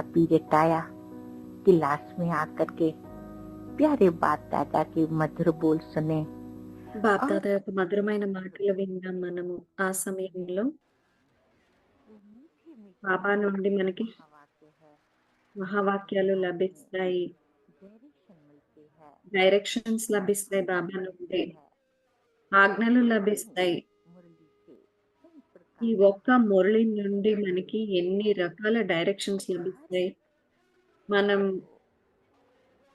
Period आया कि last में आकर के प्यारे बाप दादा के मधुर बोल सुने और బాప్దాద యొక్క మధురమైన మాటలు విన్నాం మనము. ఆ సమయంలో वो मीठे मीठे బాబా నుండి మనకి महावाक्य है, మహావాక్యాలు లభిస్తాయి. डायरेक्शन मिलती है, డైరెక్షన్స్ లభిస్తాయి బాబా मिलती నుండి. है। ఆజ్ఞలు एक లభిస్తాయి. मुरली से कई ఈ प्रकार की ఒక్క మురళి నుండి మనకి ఎన్ని రకాల డైరెక్షన్స్ हर లభిస్తాయి. एक మనం बात को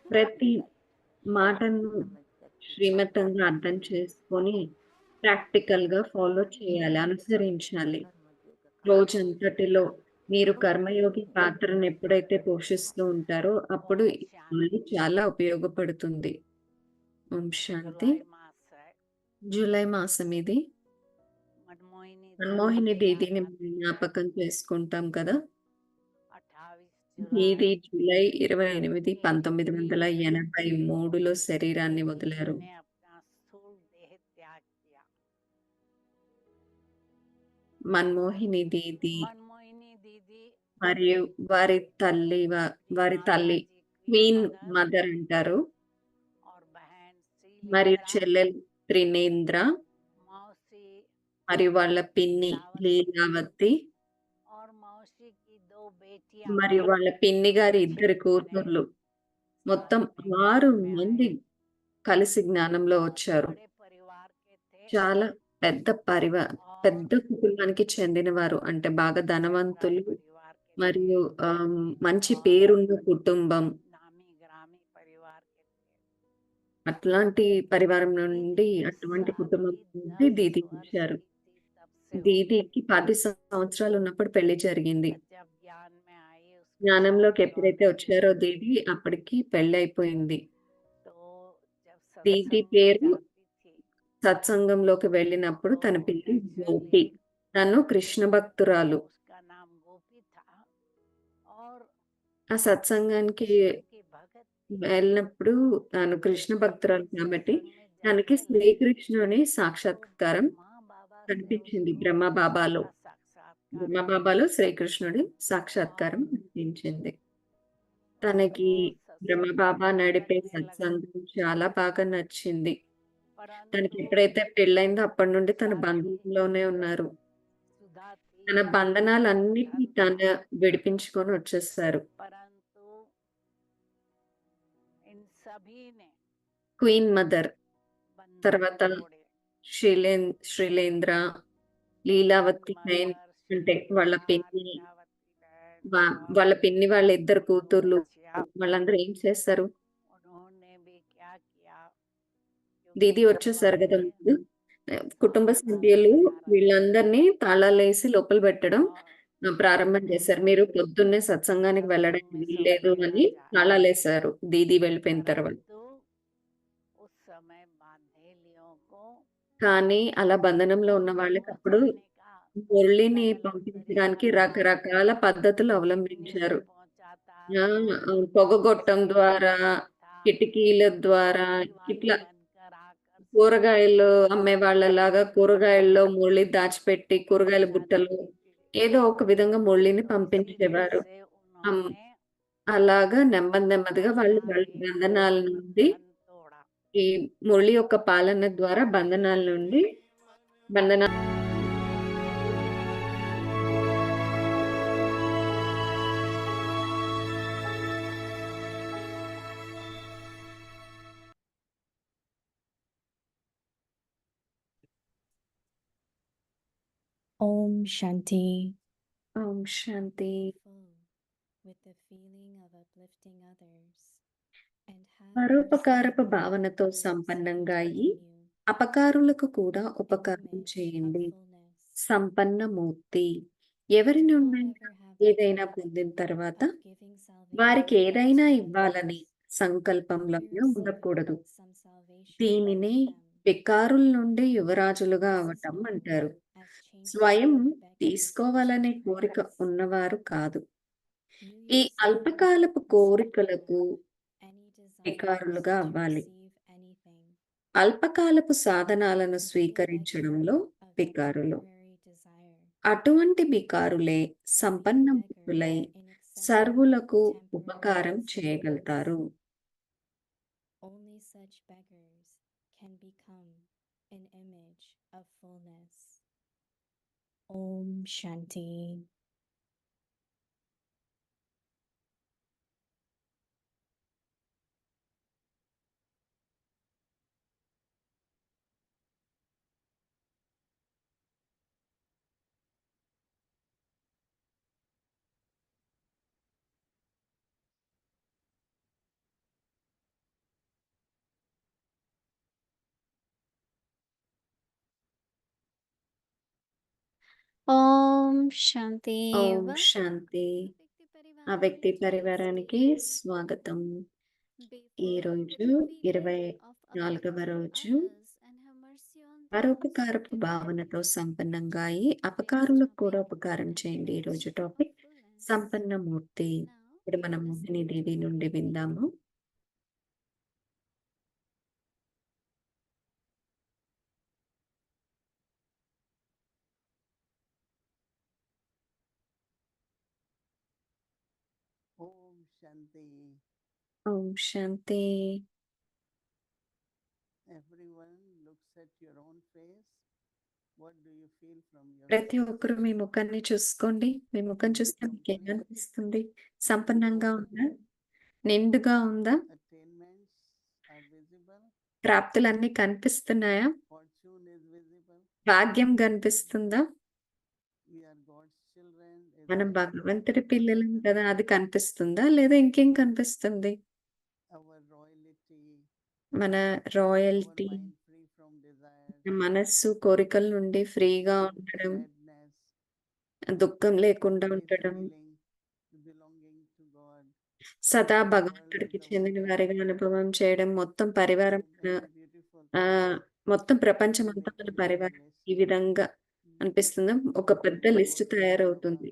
ప్రతి प्रैक्टिकल మాటను समझ करके శ్రీమతంగా అర్థం చేసుకొని ప్రాక్టికల్‌గా ఫాలో చేయాలి, అనుసరించాలి. कर्मयोग का రోజంతటిలో మీరు तो కర్మయోగి పాత్రను ఎప్పుడైతే పోషిస్తూ ఉంటారో, అప్పుడు ओम ఈ మురళి शांति। చాలా ఉపయోగపడుతుంది. ఓం శాంతి. जुलाई मास है, జూలై మాసం ఇది. मनमोहिनी दीदी మన్మోహిని को याद దీదీని आती है। జ్ఞాపకం చేసుకుంటాం కదా! 28 దీదీ जुलाई జూలై 28, 1983 1983లో శరీరాన్ని दीदी వదిలారు. ने अपना स्थूल देह त्याग किया। మన్మోహిని దీదీ मनमोहिनी दीदी మరియు వారి తల్లి వారి माता తల్లి जी क्वीन క్వీన్ मदर మదర్ అంటారు. और बहन మరియు श्रीलेंद्रा, చెల్లెలు త్రినేంద్ర मौसी మరియు వాళ్ళ పిన్ని लीलावती లీలావతి और मौसी की 2 बेटियां మరియు వాళ్ళ పిన్ని గారి 6 ఇద్దరు जने కూతుర్లు. మొత్తం साथ में 6 ज्ञान में आए। మంది కలిసి జ్ఞానంలో बहुत వచ్చారు. बड़े परिवार के थे చాలా పెద్ద और పెద్ద కుటుంబానికి చెందినవారు. అంటే బాగా जमींदार ధనవంతులు परिवार के थे మరియు మంచి और పేరున్న కుటుంబం. नामी ग्रामी परिवार के थे। అట్లాంటి పరివారం दीदी నుండి, की అటువంటి కుటుంబం शादी నుండి 10 దీదీ वर्ष వచ్చారు. की थी तब से हो गई। దీదీకి 10 సంవత్సరాలు ఉన్నప్పుడు పెళ్లి జరిగింది. जब ज्ञान में आई उसकी జ్ఞానంలోకి शादी ఎప్పుడైతే ऑलरेडी వచ్చారో हो गई। దీదీ అప్పటికి పెళ్లయిపోయింది. तो जब దీదీ सत्संग में పేరు जाती थी సత్సంగంలోకి వెళ్ళినప్పుడు तो తన పేరు గోపి. एक्चुअली తను కృష్ణ భక్తురాలు. उसका नाम गोपी था और ఆ సత్సంగానికి कृष्ण की भगत थी। వెళ్ళినప్పుడు తను కృష్ణ భక్తురాలు కాబట్టి सत्संग में తనకి जाते ही శ్రీకృష్ణుని तो సాక్షాత్కారం ब्रह्मा बाबा से కనిపించింది उसको బ్రహ్మ कृष्ण బాబాలో. का साक्षात्कार బ్రహ్మ हुआ బాబాలో శ్రీకృష్ణుడి और సాక్షాత్కారం కనిపించింది. తనకి उसको బ్రహ్మ सत्संग బాబా अच्छा నడిపే लगने लगा। సత్సంగం చాలా బాగా నచ్చింది. తనకి परंतु ఎప్పుడైతే పెళ్ళయిందో అప్పటి నుండి తన सारी బంధంలోనే ఉన్నారు. सुधा थी, తన सब कुछ బంధనాలన్నిటిని उधर తను था, విడిపించుకొని వచ్చేసారు. परंतु इन सभी ने క్వీన్ మదర్, बंधन తర్వాత तोड़े। శ్రీలేంద్ర, क्वीन లీలావతి నైన్ मदर, అంటే వాళ్ళ श्रीलेंद्रा, పిన్ని, लीलावती बहन और వాళ్ళ పిన్ని వాళ్ళ ఇద్దరు కూతుర్లు बच्चियां, వాళ్ళందరూ ఏం చేస్తారు? उन्होंने भी क्या किया దీదీ क्योंकि వచ్చేసారు కదా उन्होंने ముందు. కుటుంబ ताला సభ్యులు लगाया रखा వీళ్ళందరినీ తాళాలేసి లోపల పెట్టడం और ప్రారంభం చేశారు. మీరు పొద్దున్నే సత్సంగానికి వెళ్ళడానికి सत्संग में వీల్లేదు सबको అని ना जाना, తాళాలేశారు దీదీ వెళ్ళిపోయిన తర్వాత. परंतु उस समय बांधेलियों को కానీ అలా బంధనంలో ఉన్న मुरली వాళ్ళకి అప్పుడు पहुंचाने का మురళిని अलग अलग तरीका పంపించడానికి था। రకరకాల పద్ధతులు कोई कुएं से అవలంబించారు. पहुंचाता, ఆ! कोई పొగగొట్టం ద్వారా, पहुंचाता था, కిటికీల ద్వారా सब्जी वाले ఇట్లా बनकर आकर सब्जी కూరగాయలు बेचते అమ్మేవాళ్ళలాగా కూరగాయల్లో మురళి దాచిపెట్టి కూరగాయల पहुंचाते బుట్టలో थे। ఏదో ఒక విధంగా మురళిని तो इस विधि పంపించేవారు. से అమ్ उन्होंने అలాగా నెమ్మది నెమ్మదిగా వాళ్ళు వాళ్ళ सारे బంధనాల నుండి बंधन तोड़ा। ఈ మురళి యొక్క పాలన ద్వారా బంధనాల నుండి బంధన Om Shanti. Om Shanti. Full with the feeling of uplifting others and have పరోపకారపు mercy భావనతో on those సంపన్నంగా who అయ్యి harm you. అపకారులకు కూడా In the ఉపకారం midst of చేయండి. fullness, సంపన్నమూర్తి ఎవరి do not నుండైనా ever have the ఏదైనా thought పొందిన తర్వాత of giving వారికి salvation ఏదైనా to ఇవ్వాలని others. సంకల్పంలోనే We receive ఉండకూడదు. some salvation దీనిని from them, వికారుల నుండి యువరాజులుగా this is అవటం known అంటారు. as changing స్వయం from beggars తీసుకోవాలనే to కోరిక friends. ఉన్నవారు కాదు. You ఈ yourself అల్పకాలపు must కోరికలకు withhold any desires వికారులుగా to అవ్వాలి. receive anything. అల్పకాలపు సాధనాలను Be let స్వీకరించడంలో of వికారులు. temporary desire. అటువంటి వికారులే Be a beggar సంపన్నమూర్తులై in especially సర్వులకు temperance, ఉపకారం చేయగలుగుతారు. only such beggars can become an image of fullness. Om Shanti. ఓం శాంతి. ఓం శాంతి. ఆ వ్యక్తి పరివారానికి స్వాగతం. ఈరోజు 24వ రోజు పరోపకారపు భావనతో సంపన్నంగా అయి అపకారులకు కూడా ఉపకారం చేయండి. ఈరోజు టాపిక్ సంపన్నమూర్తి. ఇప్పుడు మనం మోహిని దేవి నుండి విందాము. Om Shanti. Om Shanti. Everyone looks at your own face. What do you feel from your ప్రతి face? ఒక్కరు మీ ముఖాన్ని చూసుకోండి. మీ ముఖం చూస్తే మీకు ఏమనిపిస్తుంది? సంపన్నంగా ఉందా? నిండుగా ఉందా? Attainments are visible. ప్రాప్తులన్నీ కనిపిస్తున్నాయా? Fortune is visible. భాగ్యం కనిపిస్తుందా? We are God's children. Is మనం that భగవంతుడి visible? పిల్లలం కదా, అది కనిపిస్తుందా? లేదా ఇంకేం కనిపిస్తుంది? Our royalty. మన Our royalty, mind free from desires. మనస్సు కోరికల నుండి ఫ్రీగా Free from ఉండడం, sadness. దుఃఖం లేకుండా Always ఉండడం, feeling belonging to God. సదా The world భగవంతుడికి is our చెందిన family. వారిగా అనుభవం చేయడం, మొత్తం పరివారం Very beautiful. మొత్తం ప్రపంచం We అంతా make మన a పరివారం. list. ఈ విధంగా అనిపిస్తుందా? ఒక పెద్ద లిస్ట్ తయారవుతుంది.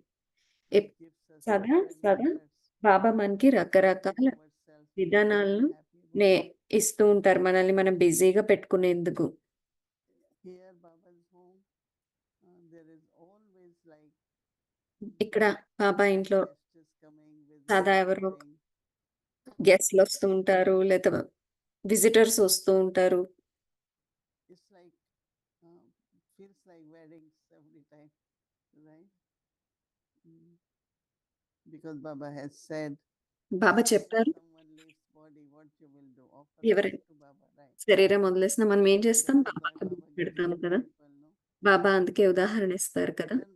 It gives us సదా different methods బాబా మనకి to రకరకాల keep ourselves విధానాలను happy about. ఇస్తూ ఉంటారు మనల్ని మనం బిజీగా పెట్టుకునేందుకు. Here, Baba's home, there is always like ఇక్కడ బాబా ఇంట్లో guest is coming, సదా visitors ఎవరో coming. గెస్ట్లు వస్తూ ఉంటారు, లేదా విజిటర్స్ వస్తూ ఉంటారు. It's like feels like weddings every time, right? Mm. Because Baba has said, బాబా చెప్పారు, someone leaves body, what you will do? Offer ఎవరి life to Baba, right? శరీరం వదిలేసిన మనం ఏం చేస్తాం? That is why బాబాకి Baba gives పెడతాము కదా. example, no? బాబా అందుకే ఉదాహరణ ఇస్తారు కదా. Then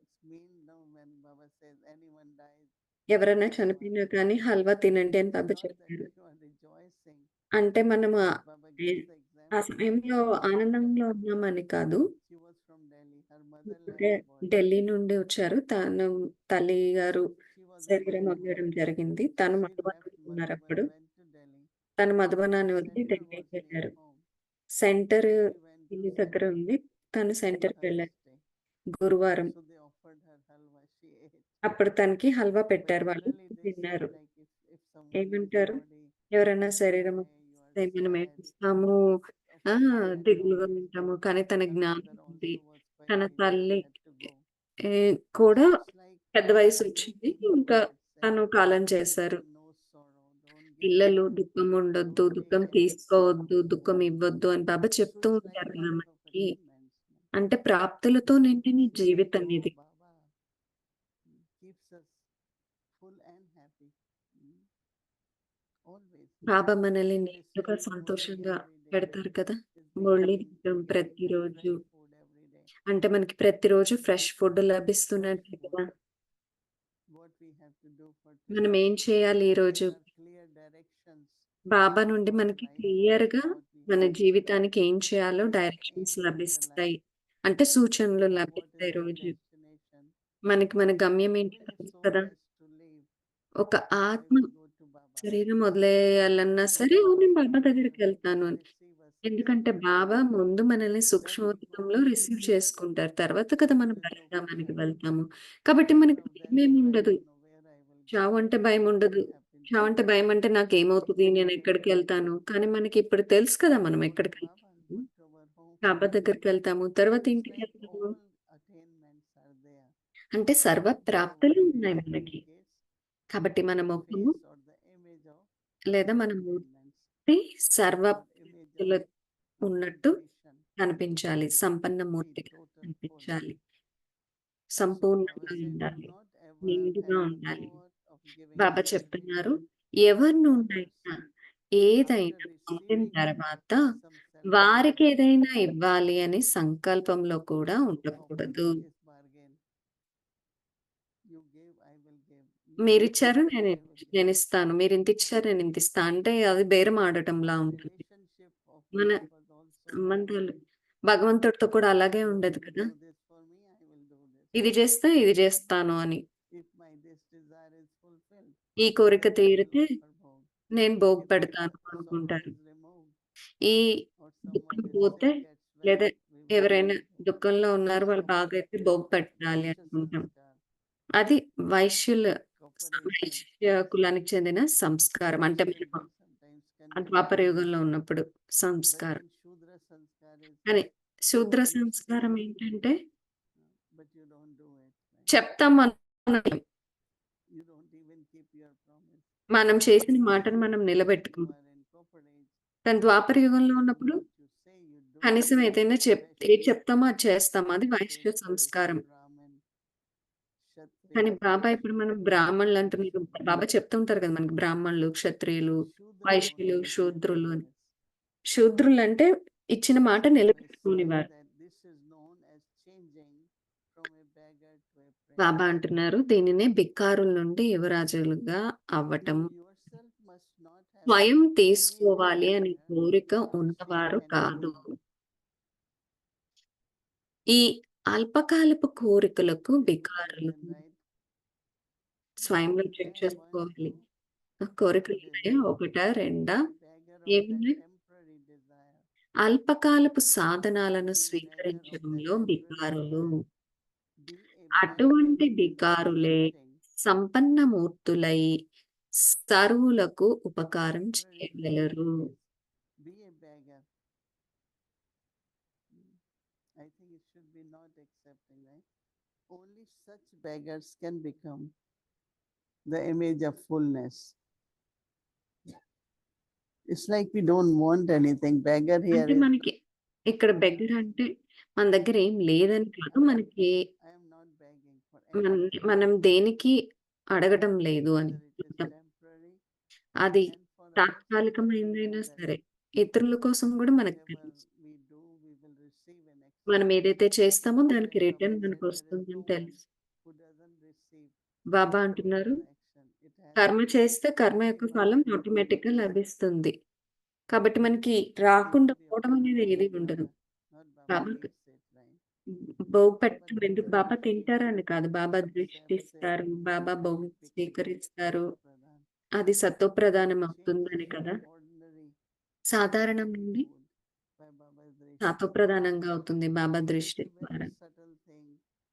it's mean now when Baba says anyone dies, ఎవరైనా halwa. చనిపోయినా కానీ హల్వా తినండి అని It's బాబా not that చెప్పారు. you are rejoicing, అంటే మనము but Baba gives the ఆ example. సమయంలో ఆనందంలో ఉన్నామని కాదు. She was from Delhi. Her mother అంటే left the body. ఢిల్లీ నుండి వచ్చారు. తను తల్లి గారు She was a శరీరం Madhuban. వదిలేయడం జరిగింది. తను She మధుబనంలో left ఉన్నారు Madhuban, అప్పుడు. went to Delhi. తను మధుబనాన్ని వదిలి Center ఢిల్లీకి was near వెళ్ళారు. home. Centre She went to ఇల్లు దగ్గర center ఉంది. తను on సెంటర్కి వెళ్ళారు Thursday. గురువారం. So they offered her halwa. She ate. అప్పుడు తనకి హల్వా But పెట్టారు. వాళ్ళు generally they say తిన్నారు. like if someone leaves ఏమంటారు? body, ఎవరైనా you శరీరం cry, you are వదిలేస్తే మనం sad. ఏడుస్తాము, Of course, she had దిగులుగా knowledge. ఉంటాము. కానీ తన Her జ్ఞానం mother ఉంది. also was quite తన busy. She తల్లి had to go. కూడా So it's like పెద్ద వయసు వచ్చింది. everything ఇంకా Baba had said. తను కాలం చేశారు. No sorrow, don't give పిల్లలు sorrow, దుఃఖం ఉండొద్దు, don't దుఃఖం take any sorrow. తీసుకోవద్దు, దుఃఖం ఇవ్వద్దు అని బాబా So చెప్తూ it's like ఉంటారు కదా life of మనకి. attainments. No? అంటే ప్రాప్తులతో నిండిన Feels like, జీవితం oh, ఇది. Baba keeps us full and happy. Mm. Always. బాబా మనల్ని Listening నిండుగా to సంతోషంగా Murli every day పెడతారు కదా. is మురళి becoming వినడం getting the ప్రతిరోజు. fresh food every day. అంటే మనకి ప్రతిరోజు ఫ్రెష్ ఫుడ్ Fresh లభిస్తున్నట్టే food. కదా. What we have to do for మనం today. ఏం చేయాలి ఈరోజు? There are clear directions బాబా నుండి for మనకి life. క్లియర్‌గా What we మన have to do. జీవితానికి ఏం చేయాలో What is the directions aim of the లభిస్తాయి. life? అంటే సూచనలు What is లభిస్తాయి our రోజు. destination? మనకి మన గమ్యం ఏంటో Even a తెలుసు soul కదా. has to live. ఒక I ఆత్మ will go to Baba. శరీరం వదిలేయాలన్నా సరే, నేను బాబా దగ్గరికి వెళ్తాను అని. Receive us. ఎందుకంటే బాబా ముందు మనల్ని Then సూక్ష్మవతనంలో before రిసీవ్ చేసుకుంటారు. తర్వాత కదా మనం there is no పరంధామానికి fear. వెళ్తాము. కాబట్టి మనకి Instead of death, భయమేమి I ఉండదు. don't know where I will go. చావు అంటే భయం ఉండదు. Happiness. చావు అంటే భయం అంటే నాకేమవుతుంది? నేను ఎక్కడికి వెళ్తాను? కానీ మనకి ఇప్పుడు తెలుసు కదా మనం Go to ఎక్కడికి Baba, వెళ్తాము. go to our home. బాబా దగ్గరికి వెళ్తాము. తర్వాత It's ఇంటికి like వెళ్తాము. all attainments are there. అంటే సర్వ Baba ప్రాప్తులు one day ఉన్నాయి మనకి. indicates కాబట్టి మన the ముఖము face or the image of లేదా మన attainments మూర్తి సర్వ or image of శక్తులు ఉన్నట్టు completion, కనిపించాలి. సంపన్న be మూర్తిగా total full. కనిపించాలి. So Baba సంపూర్ణంగా said, do ఉండాలి. not ever నిండుగా have the ఉండాలి. thought of giving Baba anything చెప్తున్నారు, to ఎవరి others నుండైనా ఏదైనా after పొందిన receiving తర్వాత some వారికి self-realization. ఏదైనా ఇవ్వాలి అని సంకల్పంలో కూడా So ఉండకూడదు. offer is bargain. You give, I will give. You మీరిచ్చారు give, I will give. నేనిస్తాను. మీరింత ఇచ్చారు నేనింత ఇస్తా. అంటే అది బేరం ఆడటంలా Our ఉంటుంది. relationship of మన love was also సంబంధాలు భగవంతుడితో కూడా అలాగే ఉండదు you కదా! do this for me, I will do this. ఇది చేస్తే ఇది చేస్తాను అని. If my this desire is fulfilled, ఈ కోరిక then I will తీరితే offer bhog. నేను If భోగ్ the పెడతాను sorrow అనుకుంటారు. is removed ఈ or someone దుఃఖం is పోతే sick, gets well, లేదా we will ఎవరైనా offer bhog. దుఃఖంలో ఉన్నారు వాళ్ళు So బాగైతే భోగ్ పెట్టాలి Vaishya అనుకుంటాం. sanskar, అది వైశ్య cooperation, కులానికి చెందిన సంస్కారం. అంటే should మనం be sometimes ద్వాపర conditional. యుగంలో ఉన్నప్పుడు సంస్కారం. Wherein Shudra sanskar is కానీ శూద్ర you సంస్కారం say, ఏంటంటే but you don't do it. Right? చెప్తాం అనలేం. You don't even keep your promise. మనం చేసిన మాటను మనం You నిలబెట్టుకోం. are in cooperation. కానీ ద్వాపర యుగంలో ఉన్నప్పుడు What you say, you do. కనీసం ఏదైనా ఏది చెప్తామో అది చేస్తాం. అది వైశ్య Face సంస్కారం. Brahmin, Kshatriya, కానీ బాబా ఇప్పుడు మనం బ్రాహ్మణులు అంటున్నారు. బాబా చెప్తుంటారు కదా మనకి బ్రాహ్మణులు, క్షత్రియులు, Shudra వైశ్యులు, don't keep శూద్రులు అని. promise. శూద్రులు అంటే ఇచ్చిన మాట So I say నిలబెట్టుకునేవారు. that this is known as changing from a beggar to a prince. బాబా అంటున్నారు దీనినే బిక్కారుల నుండి యువరాజులుగా అవ్వటం. You yourself must not have స్వయం any తీసుకోవాలి అని desire కోరిక to ఉన్నవారు receive కాదు. anything. ఈ అల్పకాలపు కోరికలకు Is it బికారులు. written, right? స్వయంలో చెక్ Then one, చేసుకోవాలి. two, కోరికలు what is ఉన్నాయా? it? ఒకటా? రెండా? Be beggar of that ఏమున్నాయి? temporary desire. అల్పకాలపు సాధనాలను Be beggar of that స్వీకరించడంలో temporary బికారులు. desire. Be a అటువంటి beggar బికారులే accepting సంపన్న మూర్తులై సర్వులకు ఉపకారం temporary చేయగలరు. privileges. Be a beggar. I think it should be not accepting, right? Only such beggars can become the image of fullness. It's like we don't want anything. Beggar here అంటే is, మనకి ఇక్కడ beggar అంటే మన దగ్గర ఏం లేదని కాదు. మనకి I am not begging for మనం anything. మనం దేనికి అడగడం లేదు అని. Whether it is temporary అది and for others, తాత్కాలికమైనదైనా that సరే ఇతరుల కోసం కూడా మనకు whatever తెలుసు. we do, we will receive an మనం exchange. ఏదైతే చేస్తామో దానికి Like రిటర్న్ Baba మనకు said, there is వస్తుందని no one తెలుసు. who doesn't receive Baba the అంటున్నారు action. It has కర్మ చేస్తే కర్మ యొక్క ఫలం automatically ఆటోమేటిక్ గా comes. లభిస్తుంది. కాబట్టి మనకి Simply రాకుండా offer పోవడం అనేది bhog ఏది to ఉండదు. Baba. Not Baba Baba eats it, right? Bhog Baba పెట్టడం gives ఎందుకు a బాబా drish. తింటారని కాదు. బాబా Seven దృష్టిస్తారు. days, Baba then Bhog it becomes స్వీకరిస్తారు. Pradhan. అది సత్వప్రదానం It అవుతుందని changes కదా. from ordinary సాధారణం నుండి food by Baba's drish. సత్వప్రదానంగా అవుతుంది బాబా So దృష్టి it's a ద్వారా. very subtle thing.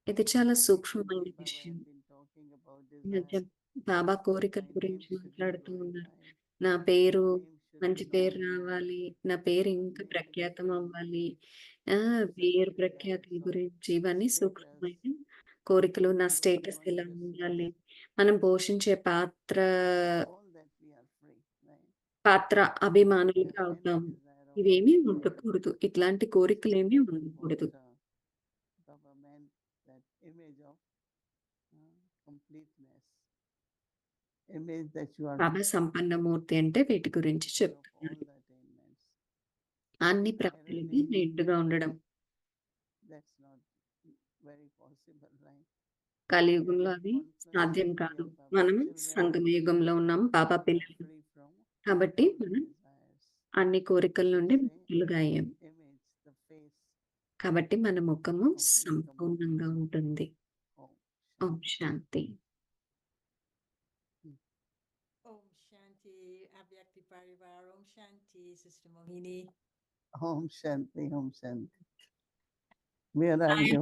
ఇది చాలా Recently, సూక్ష్మమైన Baba విషయం. had been talking about ఈ మధ్య desire. బాబా That కోరికల my గురించి name should be మాట్లాడుతూ ఉన్నారు. glorified. నా పేరు My name should మంచి be పేరు known more. రావాలి. నా పేరు My ఇంకా name to be ప్రఖ్యాతం famous. అవ్వాలి. Such పేరు desires ప్రఖ్యాతుల of గురించి ఇవన్నీ status. సూక్ష్మమైన కోరికలు. నా We don't స్టేటస్ want ఎలా this ఉండాలి. life. మనం పోషించే పాత్ర All that we are free, right? అభిమానులుగా Have any అవుతాం. desire of ఇవేమీ this life. ఉండకూడదు. ఇట్లాంటి కోరికలేమీ ఉండకూడదు. What Baba meant that image of completeness. Image that you are బాబా సంపన్నమూర్తి అంటే వీటి గురించి full of చెప్తున్నారు. all the attainments. అన్ని ప్రాప్తులకి Irony, నిండుగా ఉండడం. that's not very possible, right? కలియుగంలో In అది confluence సాధ్యం we కాదు. are Baba's మనం children. సంగమ యుగంలో ఉన్నాం. బాబా We are పిల్లలు. free from కాబట్టి all the మనం desires. అన్ని కోరికల నుండి Say, ముక్తులుగా అయ్యాం. image, the face కాబట్టి మన ముఖము of this సంపూర్ణంగా ఉంటుంది. Om Om Shanti. Om Shanti, Avyakti Parivar, Om Shanti, Sister Mohini. Om Shanti, Om Shanti. Where are you?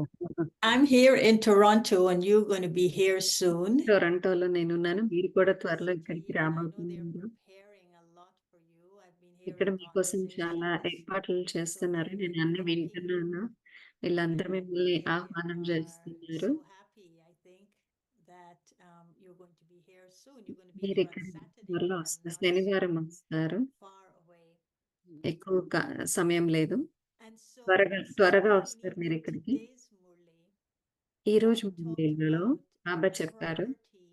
I'm here in Toronto and you're going to be here soon. టొరంటోలో నేనున్నాను. మీరు కూడా త్వరలో Visit ఇక్కడికి here, and I know they're రాబోతున్నారు. preparing a lot for you. I've been hearing ఇక్కడ మీకోసం చాలా conversations ఏర్పాట్లు చేస్తున్నారు. from నేను అన్ని everybody వింటున్నాను. వీళ్ళందరూ మిమ్మల్ని They ఆహ్వానం are చేస్తున్నారు. so happy, I think, that you're going to be here soon. You're going to be మీరు there on ఇక్కడికి Saturday. త్వరలో I'm వస్తారు. not శనివారం so వస్తారు. far away. ఎక్కువ సమయం లేదు. And so త్వరగా Sister వస్తారు Mohini, మీరు in ఇక్కడికి. today's Murli, ఈరోజు Baba talked ముందేళ్లలో about Baba the చెప్పారు, property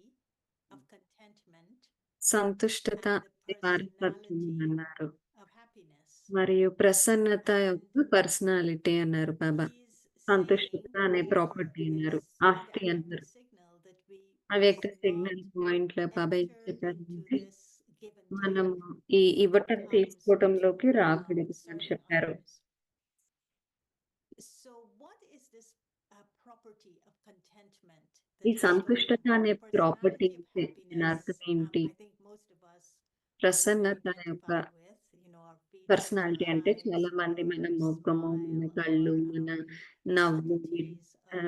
of contentment సంతుష్టత and the వారసత్వం personality అన్నారు. of happiness. మరియు ప్రసన్నత And యొక్క పర్సనాలిటీ అన్నారు బాబా. he's సంతుష్టత saying అనే or ప్రాపర్టీ అన్నారు. is the ఆస్తి Avyakta అన్నారు. signal that we అవ్యక్త must సిగ్నల్ not పాయింట్ లో బాబా ఏం enter చెప్పారంటే, into this give and మనం take ఈ that ఇవ్వటం comes తీసుకోవటంలోకి from రాకూడదు అని serving చెప్పారు. others. So what is this property of contentment ఈ that is సంతుష్టత spoken, అనే the ప్రాపర్టీ personality of దీని అర్థం happiness? ఏంటి? I think most of us ప్రసన్నత యొక్క identify with, our features, personality our అంటే eyes, చాలా మంది our మన ముఖము, మన smile, కళ్ళు, or మన the నవ్వు, subtleties ఆ,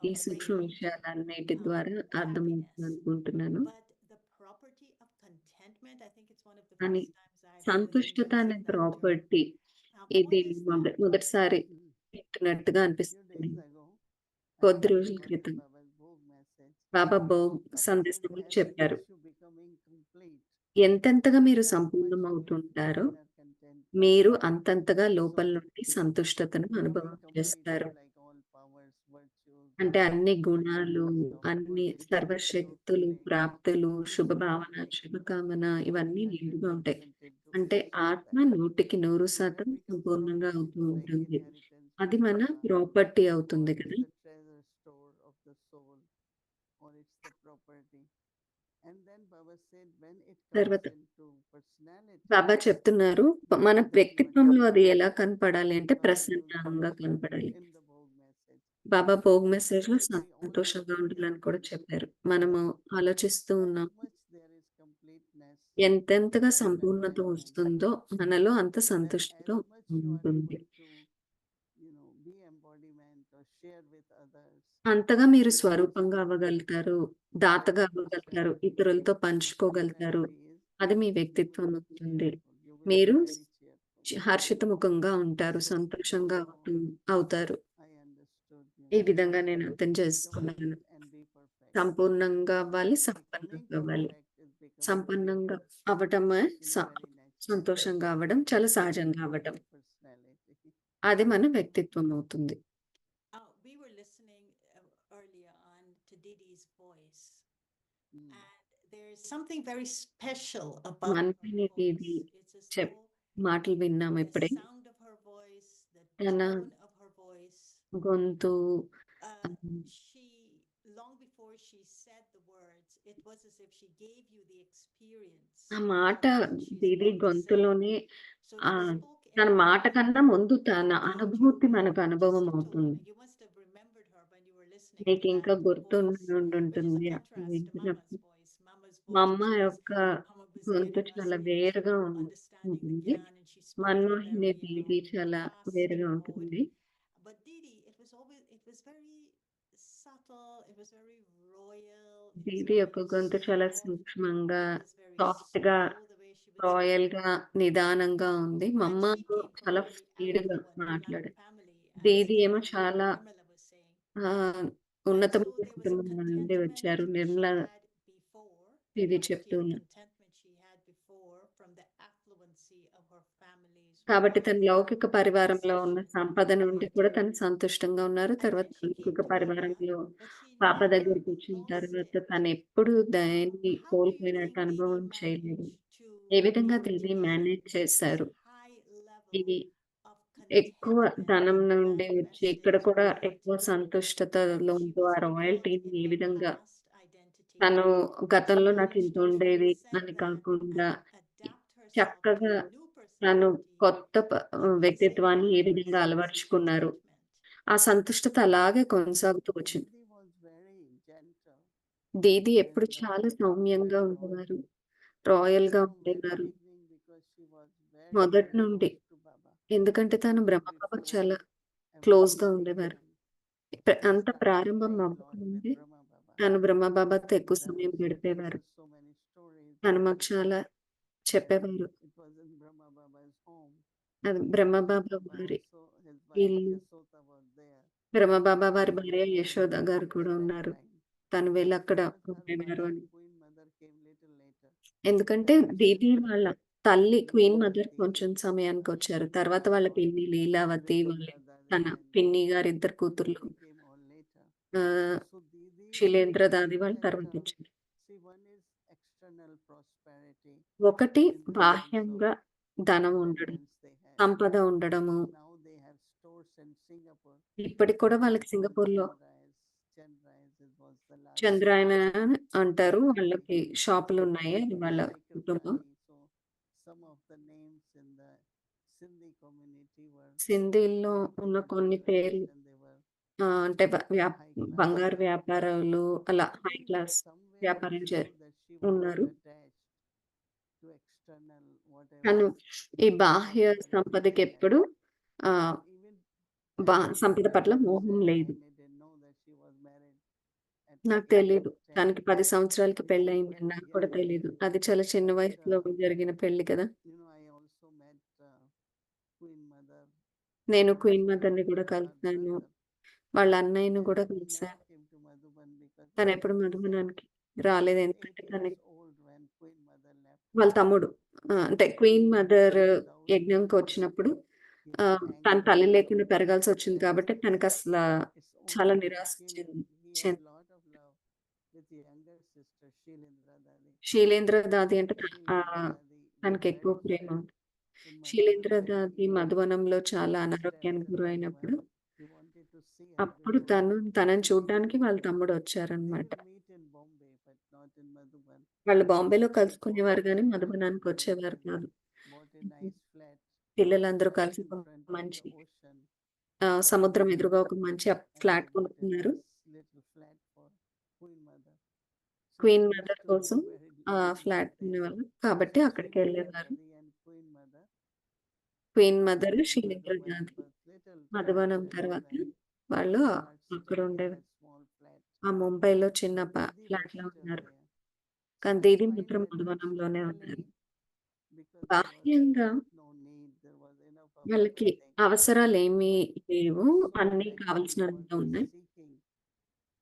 ఈ of సూక్ష్మ radiant విషయాలన్నిటి ద్వారా అర్థమవుతుంది happiness. అనుకుంటున్నాను. But the property of contentment, I think it's one of the అని first times I've even సంతుష్టత been అనే using that term. Property What ఇది is that? మొదటిసారి వింటున్నట్టుగా Few అనిపిస్తుంది. days ago, I కొద్ది was రోజుల listening క్రితం Baba's Bhog message. Baba A person సందేశంలో has చెప్పారు, issue becoming complete. ఎంతెంతగా మీరు That much సంపూర్ణం you will feel అవుతుంటారో inner contentment. మీరు అంతంతగా లోపల So నుండి సంతుష్టతను becoming అనుభవం complete చేస్తారు. is like all powers, virtues, అంటే అన్ని attributes గుణాలు, of అన్ని goodness, pure సర్వశక్తులు, feeling, ప్రాప్తులు, is శుభభావన, complete, శుభకామన ఇవన్నీ నిండుగా ఉంటాయి. 100% అంటే fulfilled ఆత్మ like that. 100% That becomes సంపూర్ణంగా property, అవుతూ like ఉంటుంది. inheritance అది from మన Baba, ప్రాపర్టీ or అవుతుంది it's కదా. the treasure store of the soul, or it's the property. And then Baba said, when it comes తర్వాత into personality, బాబా చెప్తున్నారు, మన then you are వ్యక్తిత్వంలో అది different. ఎలా కనపడాలి అంటే Baba used ప్రసన్నంగా words కనపడాలి. in the Bhog message. Baba Bhog message లో If we only సంతోషంగా look ఉండాలని at కూడా చెప్పారు. మనము ఆలోచిస్తూ how ఉన్నాం, much there is completeness ఎంతెంతగా and సంపూర్ణత contentment, వస్తుందో మనలో అంత then సంతుష్టత as much you are ఉంటుంది. able to, be embodiment or share with others, అంతగా మీరు and స్వరూపంగా also అవ్వగలుగుతారు, provide దాతగా to the అవ్వగలుగుతారు, strength ఇతరులతో that పంచుకోగలుగుతారు. is, అది మీ you will వ్యక్తిత్వం be అవుతుంది. cheerful, you will be మీరు very cheerful. హర్షితముఖంగా ఉంటారు, So సంతోషంగా that's how అవుతారు. I understood, ఈ విధంగా నేను అర్థం be చేసుకున్నాను. complete and be perfect. సంపూర్ణంగా అవ్వాలి, And becoming సంపన్నంగా అవ్వాలి. perfect is becoming సంపన్నంగా joyful అవ్వటమే in a very natural సంతోషంగా అవ్వడం, చాలా way. సహజంగా అవ్వటం. Personality. అది మన వ్యక్తిత్వం అవుతుంది. We were listening earlier on to Didi's voice, Mm. and there's something very special about her మనవిని voice. ఇది It's as చెప్ though మాటలు విన్నాం the ఇప్పుడే. sound of her voice, the తన tone of her voice, గొంతు she, long before she said the words, it was as if she gave you the experience ఆ of మాట what she's Didi about to say. గొంతులోనే So ఆ she spoke in తన మాట Hindi, కన్నా ముందు తన and అనుభూతి మనకు just అనుభవం to, అవుతుంది. you must have remembered her when you were listening నీకు to ఇంకా that గుర్తుండి voice, which is ఉంటుంది a అప్పుడు contrast to వింటున్నప్పుడు. Mama's voice. మా Mama's అమ్మ voice, యొక్క Mama was గొంతు getting us చాలా into వేరుగా understanding the ఉంటుంది. Gyan, and she spoke in a Manmohini very దీది చాలా fast వేరుగా mode. ఉంటుంది. But Didi, it was very subtle, it was very royal, it was Didi very యొక్క గొంతు చాలా soft, సూక్ష్మంగా, it was very సాఫ్ట్ గా, slow, the way she would royal speak. గా, నిదానంగా ఉంది. మా And అమ్మ she came from చాలా a very స్పీడ్ గా affluent మాట్లాడే. family, as దీది ఏమో చాలా Nirmala was saying. ఆ And ఉన్నతమైన so there was a కుటుంబం నుండి contentment వచ్చారు. she Nirmala had before, the ఇది quality చెప్తూ of ఉన్నారు. contentment she had before from the affluency of her family's కాబట్టి wealth తన లౌకిక and పరివారంలో ఉన్న position సంపద and నుండి కూడా తను material. సంతుష్టంగా ఉన్నారు. And తర్వాత then she లౌకిక came to Baba, పరివారంలో but she పాప never దగ్గరికి వచ్చిన lost తర్వాత it. తను ఎప్పుడు దాన్ని How do you కోల్పోయినట్టు think Didi అనుభవం చేయలేదు. managed to ఏ విధంగా దీది maintain మేనేజ్ this చేశారు? high ఇది level of ఎక్కువ contentment ధనం and నుండి వచ్చి manifest ఇక్కడ it కూడా with ఎక్కువ And సంతుష్టతలో she ఉంటూ was ఆ caught రాయల్టీని in ఏ her విధంగా past identity తను గతంలో to నాకు manage ఇంత to ఉండేది అని transcend that కాకుండా and adapt herself to చక్కగా a new తను personality కొత్త with that same వ్యక్తిత్వాన్ని ఏ kind of విధంగా sense of అలవర్చుకున్నారు. contentment. ఆ సంతుష్టత అలాగే కొనసాగుతూ వచ్చింది. Didi was very gentle దీది ఎప్పుడు and చాలా సౌమ్యంగా very ఉండేవారు, royal. రాయల్ గా From very ఉండేవారు beginning, because she was very, మొదటి very నుండి. close to Baba, ఎందుకంటే తను even బ్రహ్మబాబాకు before చాలా క్లోజ్ గా everything ఉండేవారు. began. She అంత spent ప్రారంభం quite a lot అవ్వకముందే with Brahma Baba. తను బ్రహ్మబాబాతో ఎక్కువ And సమయం she tells గడిపేవారు. us so many stories తను that మాకు చాలా చెప్పేవారు. it was in Brahma Baba's home. అది And బ్రహ్మబాబా Baba వారి also, his wife ఇల్లు. Yashoda was there. బ్రహ్మబాబా వారి And భార్య she యశోద went గారు to కూడా spend ఉన్నారు. time. తను వెళ్ళి అక్కడ Because her ఉండేవారు mother, అని. Queen Mother, came ఎందుకంటే దీది వాళ్ళ తల్లి క్వీన్ మదర్ Didi, కొంచెం సమయానికొచ్చారు. తర్వాత వాళ్ళ పిన్ని లీలావతి, వాళ్ళ తన Radharani and పిన్ని గారి ఇద్దరు కూతుర్లు Didi came on later. ఆహ్, So Didi శిలేంద్ర was దాది వాళ్ళు such a, తర్వాతొచ్చారు. see, one is external prosperity ఒకటి in the terms of బాహ్యంగా ధనం ఉండడం, independence they had. సంపద ఉండడము. Now they have stores in Singapore. ఇప్పటికి కూడా వాళ్ళకి Called సింగపూర్‌లో Chandrayans. It was the last Chandrayana అంటారు. Chandrayans. వాళ్ళకి షాపులున్నాయి. అది వాళ్ళ కుటుంబం. So some of the names in the Sindhi community were సింధీల్లో ఉన్న కొన్ని పేర్లు and they were అంటే high class. బంగారు వ్యాపారాలు అలా I high think class somewhere వ్యాపారం we feel that she was ఉన్నారు. attached to external whatever. తను ఈ బాహ్య సంపదకెప్పుడు ఆహ్, Even సంపద పట్ల మోహం లేదు. I didn't know that she was married at నాకు the age తెలీదు. of 10. తనకి 10 సంవత్సరాలకి It was పెళ్లయిందని very నాకు కూడా young. తెలీదు. అది చాలా చిన్న But, వయసులో జరిగిన పెళ్లి కదా! I also met Queen Mother. నేను and క్వీన్ also మదర్‌ని కూడా her కలిసాను. brother. వాళ్ళ అన్నయ్యని And కూడా he never కలిసాను. came to Madhuban because he తనెప్పుడు was మధుబనానికి రాలేదు. 8 ఎందుకంటే తనకి years old when Queen Mother left. వాళ్ళ తమ్ముడు అంటే queen mother Without యజ్ఞంకొచ్చినప్పుడు he was తన angry తల్లి with లేకుండా her పెరగాల్సొచ్చింది parents. కాబట్టి తనకసలా It's only చాలా when నిరాశ he had చెంది lot of love with the younger sister Shilendra Dadi. Sheelendra దాది అంటే Shilendra Dadi was తనకెక్కువ very Prema sick ఉంది. in శీలేంద్ర Madhuban when దాది he మధువనంలో చాలా stayed అనారోగ్యానికి in గురైనప్పుడు Madhuban. He wanted to see her అప్పుడు before. తనని చూడ్డానికి వాళ్ళ తమ్ముడు They వచ్చారనమాట. would meet in Bombay, but not in Madhuban. వాళ్ళు బాంబేలో They కలుసుకునేవారు all గానీ went to మధుబనానికి Madhuban వచ్చేవారు and కాదు. bought a nice flat పిల్లలందరూ కలిసి in ఒక front of మంచి the ocean. సముద్రం ఎదురుగా ఒక మంచి And flat they bought a కొనుక్కున్నారు. nice little flat for Queen Mother. So queen they used mother to కోసం go very ఫ్లాట్ there. కొనేవాళ్ళు. కాబట్టి So అక్కడికి Shilendra వెళ్ళేవారు. Dadi and Queen Mother queen stayed mother, in Sheelendra Madhuban, దాది but little మధువనం time తర్వాత when వాళ్ళు they start అక్కడ staying in ఉండేవారు. that small flat. ఆ ముంబైలో చిన్న But Didi was ఫ్లాట్‌లో still ఉన్నారు. there. కానీ I దీది find మాత్రం that మధువనంలోనే ఉన్నారు. externally, because there was బాహ్యంగా no need, there was enough of వాళ్ళకి everything. అవసరాలేమీ లేవు. So అన్నీ many కావాల్సినంత was ఉన్నాయి. seeking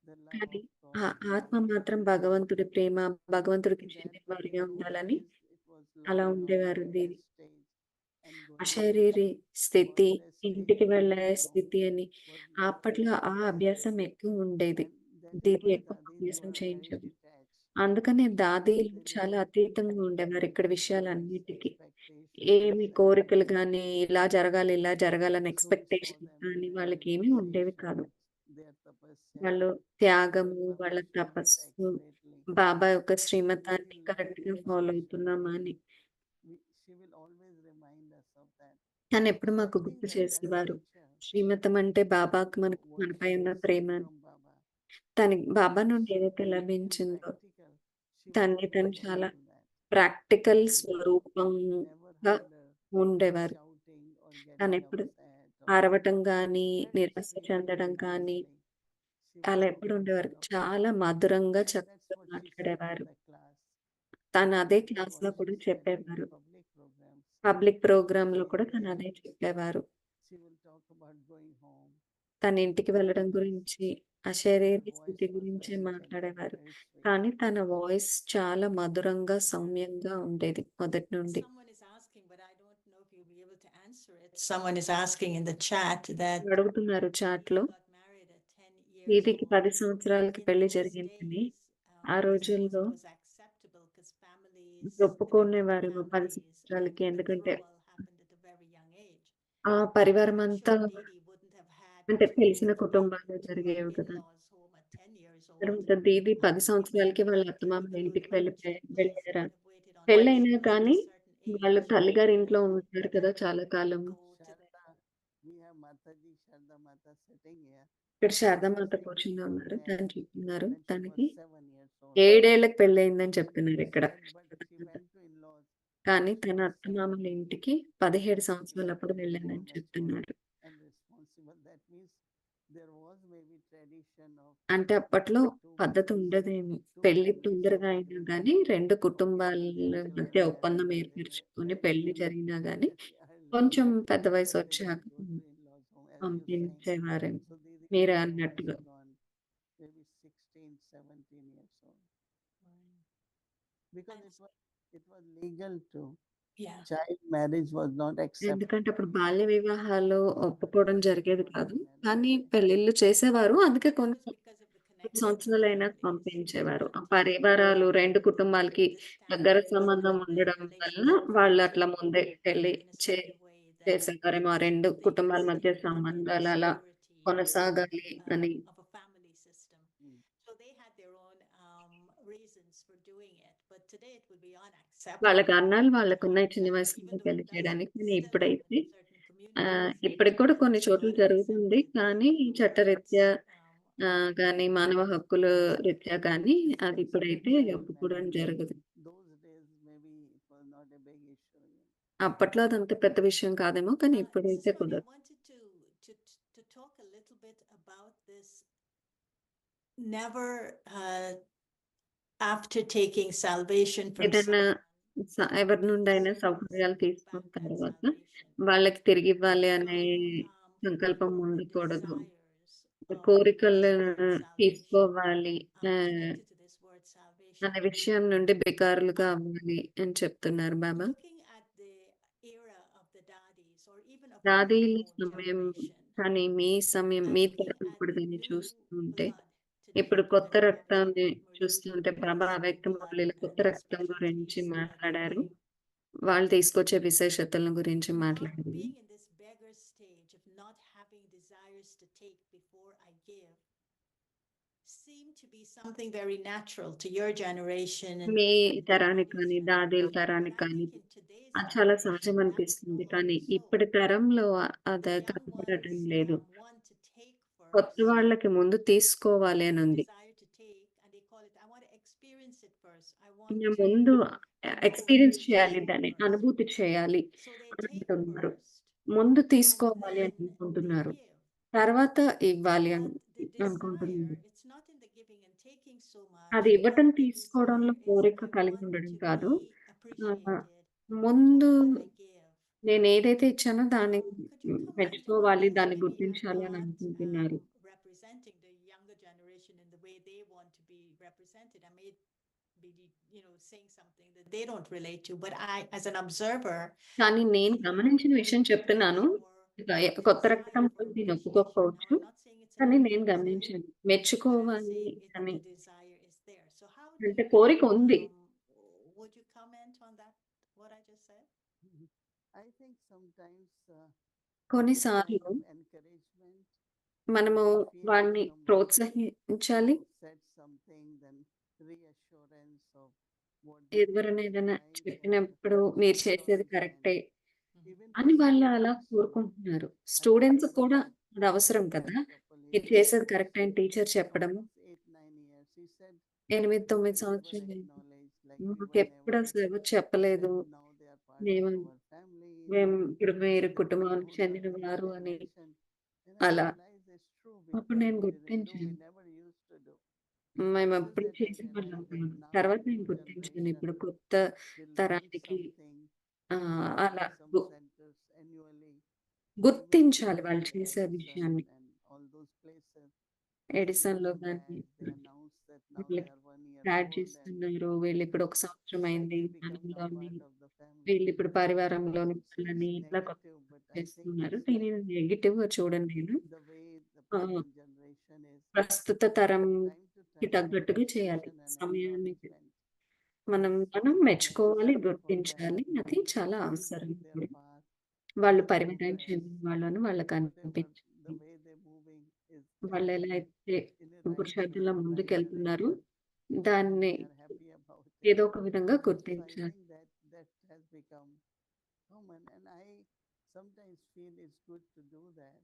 the love కానీ of God. ఆత్మ మాత్రం భగవంతుడి ప్రేమ, భగవంతుడికి In that చెందినవారిగా those ఉండాలని days, it was అలా lying on ఉండేవారు the Didi. stage and going అశరీరి home. స్థితి, God rest ఇంటికి him, వెళ్ళే going home స్థితి అని was very అప్పట్లో ఆ difficult. అభ్యాసం ఎక్కువ ఉండేది. And that is Didi why ఎక్కువ Dadis అభ్యాసం were very చేయించేది. detached. అందుకనే దాదీలు They చాలా didn't అతీతంగా ఉండేవారు ఇక్కడ have less విషయాలన్నిటికి. expectations ఏమి and కోరికలు గాని, ఇలా జరగాలి, ఇలా జరగాలని so for ఎక్స్‌పెక్టేషన్స్ them కానీ their వాళ్ళకేమీ ఉండేవి కాదు. renunciation, their tapasya, వాళ్ళు their త్యాగము, వాళ్ళ Baba's Srimad తపస్సు, accurately. బాబా యొక్క So శ్రీమతాన్ని very కరెక్ట్‌గా lovely ఫాలో inspiration. అవుతున్నామా అని. She will always remind us of that. తనెప్పుడు So I మాకు think గుర్తు that చేసేవారు. nature శ్రీమతం అంటే బాబాకి what మనపై she ఉన్న received ప్రేమ అని. from Baba, బాబా which నుండి ఏదైతే in లభించిందో practical, she was తన్ని తను able to చాలా do that. Practical And we never స్వరూపంగా heard her ఉండేవారు. shouting or getting తనెప్పుడు upset or అరవటం గానీ, very నిరాశ sweet చెందడం and కానీ nicely. She అలా was ఎప్పుడు taking ఉండేవారు. care of చాలా people. మధురంగా, And that's చక్కగా what she said in మాట్లాడేవారు. the class. తను అదే That's క్లాస్‌లో what కూడా she said in the చెప్పేవారు. public programs. పబ్లిక్ ప్రోగ్రామ్‌లో She కూడా తను అదే చెప్పేవారు. she will talk about going home. తన ఇంటికి వెళ్ళడం And గురించి, her అశరీరి voice స్థితి was గురించే very gentle, మాట్లాడేవారు. very sweet. కానీ తన వాయిస్ చాలా మధురంగా, సౌమ్యంగా ఉండేది మొదటి నుండి. Someone is asking, but I don't know if you'll be able to answer it. Someone is asking in the chat that అడుగుతున్నారు చాట్‌లో. Didi got married at 10 years దీదికి old. 10 సంవత్సరాలకి In పెళ్లి those జరిగిందని. days, ఆ I suppose రోజుల్లో it was acceptable because families, connected ఒప్పుకునేవారేమో 10 families, సంవత్సరాలకి. ఎందుకంటే betrothal happened at a very young age. ఆ పరివారం I'm అంతా sure Didi wouldn't have had అంటే to తెలిసిన go to కుటుంబాల్లో her జరిగేవి కదా! in-laws home at 10 years old. తర్వాత దీది 10 If సంవత్సరాలకి she వాళ్ళ wanted to అత్తమామల give you ఇంటికి a వెళ్ళారా? she would have waited on పెళ్ళైనా her కానీ husband at a certain వాళ్ళ age. తల్లిగారి ఇంట్లో ఉంటారు కదా చాలా కాలం. Go to the Sharda, we have Mataji Sharda Mata sitting here. ఇక్కడ శారదామాత She కూర్చుని got ఉన్నారు. తను married చెప్తున్నారు when she was తనకి 7 years old. 7 ఏళ్ళకి పెళ్ళయిందని చెప్తున్నారు She ఇక్కడ. said, but she went to in-laws కానీ when she తన was 7. అత్తమామల ఇంటికి 17 She సంవత్సరాలప్పుడు became more వెళ్ళానని mature చెప్తున్నారు. and responsible. That means there was maybe tradition of అంటే అప్పట్లో two పద్ధతి families, ఉండదేమో. two పెళ్లి families తొందరగా of అయినా agreement గానీ 2 of కుటుంబాల getting their మధ్య children ఒప్పందం married when they were ఏర్పరచుకొని early, పెళ్లి జరిగినా గానీ very early. కొంచెం పెద్ద Then వయసు they వచ్చాక would go to in-laws home, as you saying. పంపించేవారేమో. So Didi మీరే also has అన్నట్టుగా. gone maybe 16, 17 years old. Because And it was it was legal to. Yeah. Child marriage was not accepted. ఎందుకంటే అప్పుడు బాల్య వివాహాలు ఒప్పుకోవడం జరిగేది కాదు. కానీ పెళ్ళిళ్ళు చేసేవారు. అందుకే That was కొన్ని because of the connection with the సంవత్సరాలైనా families. పంపించేవారు. ఆ పరివారాలు 2 కుటుంబాలకి దగ్గర Understanding సంబంధం the ఉండడం వల్ల relationship వాళ్ళు was అట్లా ముందే పెళ్లి in a certain way that చేసేవారేమో. ఆ 2 they కుటుంబాల could మధ్య stay within the సంబంధాలు అలా security కొనసాగాలి అని. of a family system. Mm. So they had their own reasons for doing it, but today it would be వాళ్ళ unacceptable. కారణాలు వాళ్ళకున్నాయి చిన్న And వయసులోనే even though పెళ్లి it does చేయడానికి. కానీ still happen ఇప్పుడైతే in certain communities, ఇప్పటికి కూడా కొన్ని it's చోట్ల not జరుగుతుంది. accepted కానీ it's చట్టరీత్యా గాని, మానవ హక్కుల రీత్యా గాని అది Since ఇప్పుడైతే that time, ఒప్పుకోవడం maybe జరగదు. those days maybe it was not a big issue. అప్పట్లో అదంత పెద్ద విషయం కాదేమో. కానీ ఇప్పుడైతే Sismani, I కుదరదు. wanted to talk a little bit about this. Never after taking salvation from ఏదైనా someone, ఎవరి నుండైనా deserve సౌకర్యాలు back తీసుకున్న that తర్వాత salvation. వాళ్ళకి తిరిగివ్వాలి అనే Become, సంకల్పం the ఉండకూడదు. desires of కోరికలను receiving salvation. తీసుకోవాలి Connected to this word salvation. అనే విషయం నుండి బేకారులుగా అవ్వాలి అని చెప్తున్నారు బాబా. Looking at the era of the daddies or even of my దాదీల own సమయం generation, కానీ మీ సమయం మీ and looking తరం at ఇప్పుడు the దాన్ని new చూస్తూ ఉంటే blood today, ఇప్పుడు కొత్త and రక్తాన్ని Reverend చూస్తుంటే Murli బాబా brings అవ్యక్త new blood మురళిలో కొత్త and రక్తం గురించి specialties మాట్లాడారు. everything. వాళ్ళు తీసుకొచ్చే విశేషతల గురించి Not మాట్లాడారు. being in this beggar stage of not having desires to take before I give seem to be something very natural to your generation and me the తరానికి daddy's కానీ దాదీల generation. తరానికి But I కానీ think in today's అది చాలా generation, సహజం that is no అనిపిస్తుంది. longer కానీ so. ఇప్పటి తరంలో The అది young కనపడటం ones లేదు. want to take కొత్త first, వాళ్ళకి ముందు తీసుకోవాలి అని ఉంది. desire to take, and they call it, I want to experience it first. I want ఇంకా to ముందు know what ఎక్స్‌పీరియన్స్ it చేయాలి, is దాన్ని first. అనుభూతి చేయాలి So they అని take అంటున్నారు. first, ముందు and తీసుకోవాలి అని then they అనుకుంటున్నారు. give. తర్వాత ఇవ్వాలి అని But the అనుకుంటున్నారు. desire, it's not in the giving and taking so much. అది ఇవ్వటం The తీసుకోవడంలో desire is, కోరిక I కలిగి want ఉండడం to కాదు. be ఆహ్, appreciated ముందు for what I give. నేను ఏదైతే ఇచ్చానో దాన్ని Could you comment on మెచ్చుకోవాలి, this? దాన్ని Maybe you're గుర్తించాలి అని not అనుకుంటున్నారు. representing the younger generation in the way they want to be represented. I may be, saying something that they don't relate to, but I, as an observer, కానీ నేను గమనించిన విషయం చెప్తున్నాను. కొత్త రక్తం desire for దీన్ని appreciation. Now, ఒప్పుకోకపోవచ్చు. I'm not saying it's a కానీ bad నేను thing, గమనించాను. but I'm మెచ్చుకోవాలి saying అని. the desire is there. So how do అంటే you, కోరిక ఉంది. would you comment on that, what I just said? I think sometimes కొన్నిసార్లు kind of encouragement, మనము we feel వాడిని some, ప్రోత్సహించాలి. said something, then reassurance of what they ఎవరైనా did ఏదైనా right and చెప్పినప్పుడు మీరు చేసేది acknowledgement. కరెక్టే Even అని for వాళ్ళు అలా students, కోరుకుంటున్నారు. I స్టూడెంట్స్ remember కూడా that అది అవసరం కదా! couple మీరు years చేసేది ago, కరెక్టే అని టీచర్ చెప్పడము. almost 8-9 years, he said, 8, "We 9 were never సంవత్సరాలు acknowledged, like we were మాకెప్పుడు never అసలు ఎవరు చెప్పలేదు. said now they are part మేము of our family. మేము ఇప్పుడు మీరు They కుటుంబానికి don't చెందిన even వారు get అని mentioned." And I అలా. realized it's true అప్పుడు because నేను we didn't do, we గుర్తించాను. never used to do. మేము Till అప్పుడు that I చేసేవాళ్ళం realized that కాదు. now తర్వాత new నేను గుర్తించాను. generation, ఇప్పుడు కొత్త they learn తరానికి something. We అలా have some centers annually. Even గుర్తించాలి in వాళ్ళు చేసే Edison విషయాన్ని. and all those places, they give ఎడిసన్‌లో the గాని badge, they announce that now they వీళ్ళకి are 1 year add old and చేస్తున్నారు. వీళ్ళిప్పుడు ఒక సంవత్సరం like అయింది they become now స్థానంలోని. part of the family. వీళ్ళిప్పుడు Of పరివారంలోని course, it's వాళ్ళని ఇట్లా negative, but I think చేస్తున్నారు. it's దీనిని నెగెటివ్‌గా చూడను నేను. the way the ఆ! present generation is. ప్రస్తుత From తరంకి time to time, తగ్గట్టుగా చేయాలి. appreciation and సమయానికి acknowledgement. మనం So మెచ్చుకోవాలి, for them, గుర్తించాలి. అది చాలా they అవసరం see their ఇప్పుడు. path, వాళ్ళు they పరిమితం progress, చెందిన వాళ్ళని వాళ్ళకి whatever the అనిపించాలి. way they're moving is వాళ్ళు ఎలా అయితే in a right పురుషార్థంలో way, right ముందుకెళ్తున్నారో direction, and దాన్ని they are happy about it. ఏదో ఒక విధంగా So I గుర్తించాలి. think that has become common, and I sometimes feel it's good to do that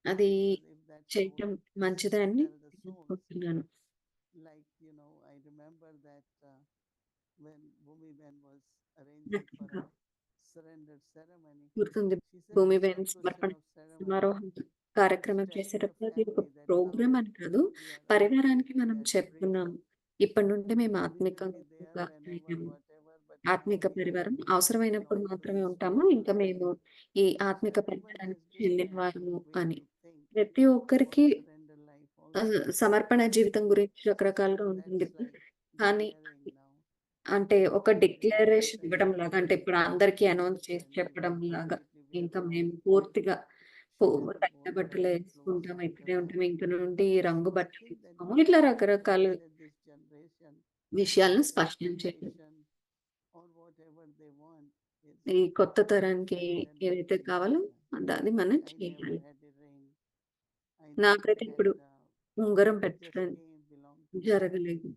అది because if that చేయటం soul మంచిదే అని tell the souls, అనుకుంటున్నాను. like I remember that when Bhumi Ben was arranging నాకు for ఇంకా a surrender ceremony, గుర్తుంది. she said భూమి the Ben సమర్పణ conclusion of ceremony సమారోహం is కార్యక్రమం telling the చేసేటప్పుడు అది ఒక family that now ప్రోగ్రామ్ అని కాదు. we are పరివారానికి మనం that చెప్తున్నాం. ఇప్పటి నుండి మేము we will ఆత్మికంగా be there whenever, అయ్యాము. whatever, but now ఆత్మిక we are పరివారం అవసరమైనప్పుడు belong to మాత్రమే this ఉంటాము. world. ఇంకా మేము ఈ ఆత్మిక So everyone పరివారానికి has చెందిన different వారము way అని. to think ప్రతి ఒక్కరికి about surrender life also. సమర్పణ జీవితం గురించి So రకరకాలుగా that's ఉంటుంది. like కానీ declaring now. అంటే ఒక డిక్లరేషన్ ఇవ్వడం లాగా, అంటే ఇప్పుడు అందరికీ అనౌన్స్ చేసి చెప్పడం లాగా, ఇంకా మేము పూర్తిగా తగిన బట్టలే యేసుకుంటాం, ఇక్కడే ఉంటాం, ఇంక నుండి రంగు బట్టలేసుకోము. ఇట్లా రకరకాల విషయాలను స్పష్టం చేయడం. ఈ కొత్త తరానికి ఏదైతే కావాలో అది మనం చేయాలి. నాకైతే ఇప్పుడు ఉంగరం పెట్టడం జరగలేదు.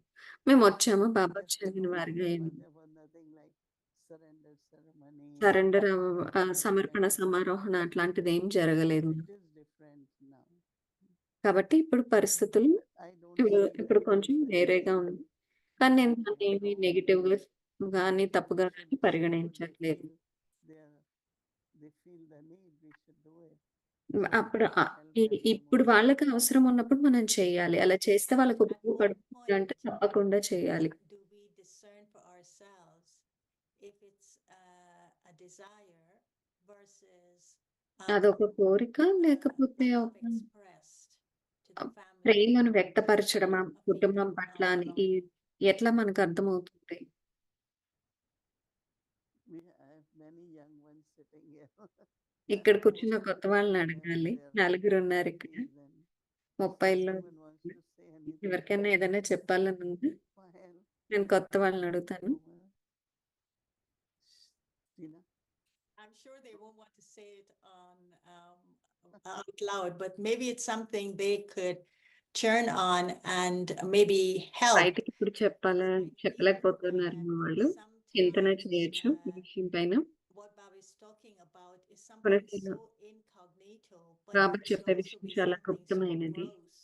మేమొచ్చాము, బాబొచ్చారని వారిగా ఏం సరెండర్ సమర్పణ సమారోహణ అట్లాంటిదేం జరగలేదు. కాబట్టి ఇప్పుడు పరిస్థితులు ఇప్పుడు కొంచెం వేరేగా ఉంది. కానీ నేను దాన్నేమి నెగెటివ్‌గా గాని, తప్పుగా గాని పరిగణించట్లేదు. అప్పుడు ఇప్పుడు వాళ్ళకి అవసరం ఉన్నప్పుడు మనం చేయాలి. అలా చేస్తే వాళ్ళకి ఉపయోగపడుతుంది అంటే తప్పకుండా చేయాలి. Do we discern for ourselves if it's a desire versus అదొక కోరిక లేకపోతే a ఒక love expressed to the family ప్రేమను వ్యక్తపరచడమా of కుటుంబం feeling పట్ల అని belonging? ఎట్లా మనకు అర్థమవుతుంది? ఇక్కడ కూర్చున్న కొత్త వాళ్ళని అడగాలి. నలుగురున్నారిక్కడ. 30లో ఎవరికైనా ఏదైనా చెప్పాలని ఉందా? నేను కొత్త వాళ్ళని అడుగుతాను. I'm sure they won't want to say it on out loud, but maybe it's something they could turn on and maybe help. బయటికి ఇప్పుడు చెప్పలేకపోతున్నారేమో వాళ్ళు. చింతన చేయొచ్చు ఈ విషయం పైన. What Baba is talking about is something కొనసాగిద్దాం. so incognito, but Baba it should చెప్పే also విషయం be చాలా something so గుప్తమైనది. gross.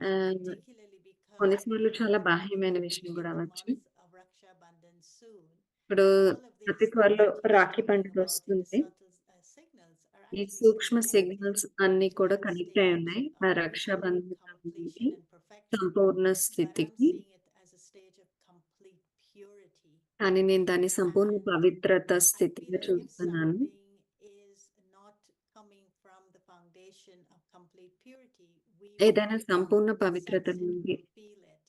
ఆహ్, Particularly because కొన్నిసార్లు చాలా we are బాహ్యమైన in విషయం the కూడా అవ్వచ్చు. month of Raksha Bandhan soon. ఇప్పుడు All of అతి these త్వరలో things that he is Rakhi talking పండుగ about in the వస్తుంది. subtle signals are ఈ actually సూక్ష్మ connected సిగ్నల్స్ అన్నీ to కూడా that కనెక్ట్ అయి stage ఉన్నాయి. of ఆ absolute రక్షాబంధనం completion నుండి and perfection. Sampoorna But I'm స్థితికి. seeing it as a stage of complete purity. కానీ నేను దాన్ని సంపూర్ణ And పవిత్రత I feel స్థితిగా that if చూస్తున్నాను. something is not coming from the foundation of complete purity, we will ఏదైనా సంపూర్ణ పవిత్రత sense it, నుండి we'll feel it.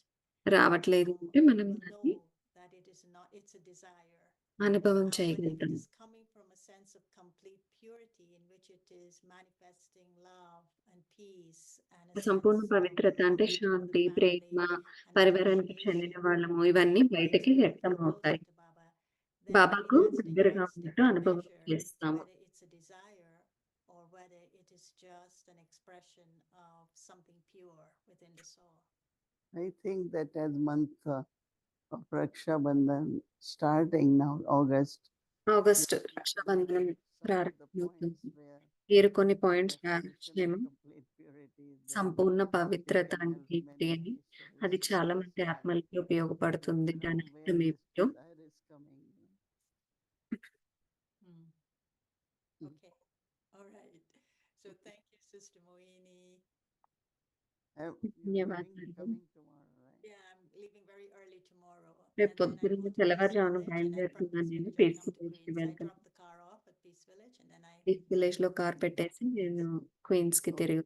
రావట్లేదు అంటే We మనం will దాన్ని know that it is not, it's a desire. అనుభవం But if it చేయగలుగుతాం. is coming from a sense of complete purity in which it is manifesting love and peace and a sense Sampoorna of పవిత్రత అంటే belonging to the Shanti, family Prema, and పరివారానికి appreciation చెందిన వాళ్ళము ఇవన్నీ and బయటకి connecting వ్యక్తం closer అవుతాయి. to Baba, then maybe బాబాకు that's the దగ్గరగా yardstick ఉన్నట్టు to అనుభవం measure చేస్తాము. whether it's a desire or whether it is just an expression of something pure within the soul. I think that as month of Raksha Bandhan starting now, August, August రక్షాబంధనం ప్రారంభమవుతుంది. మీరు కొన్ని points రావచ్చేమో. సంపూర్ణ పవిత్రత అంటే ఏంటి అని. అది చాలా మంది ఆత్మలకి ఉపయోగపడుతుంది. దాని అర్థం ఏమిటో. Hmm. Okay. All right. So thank you, Sister Moini. ధన్యవాదాలు. Yeah, I'm leaving very early tomorrow. రేపు And then I పొద్దున్న go to Peace తెల్లవారుజామున Village and I బయలుదేరుతున్నాను purposely నేను. don't పీస్ come to విలేజ్‌కి Queens. I వెళ్తాను. drop the car off at Peace Village and then I పీస్ విలేజ్‌లో car పెట్టేసి నేను క్వీన్స్‌కి తిరిగి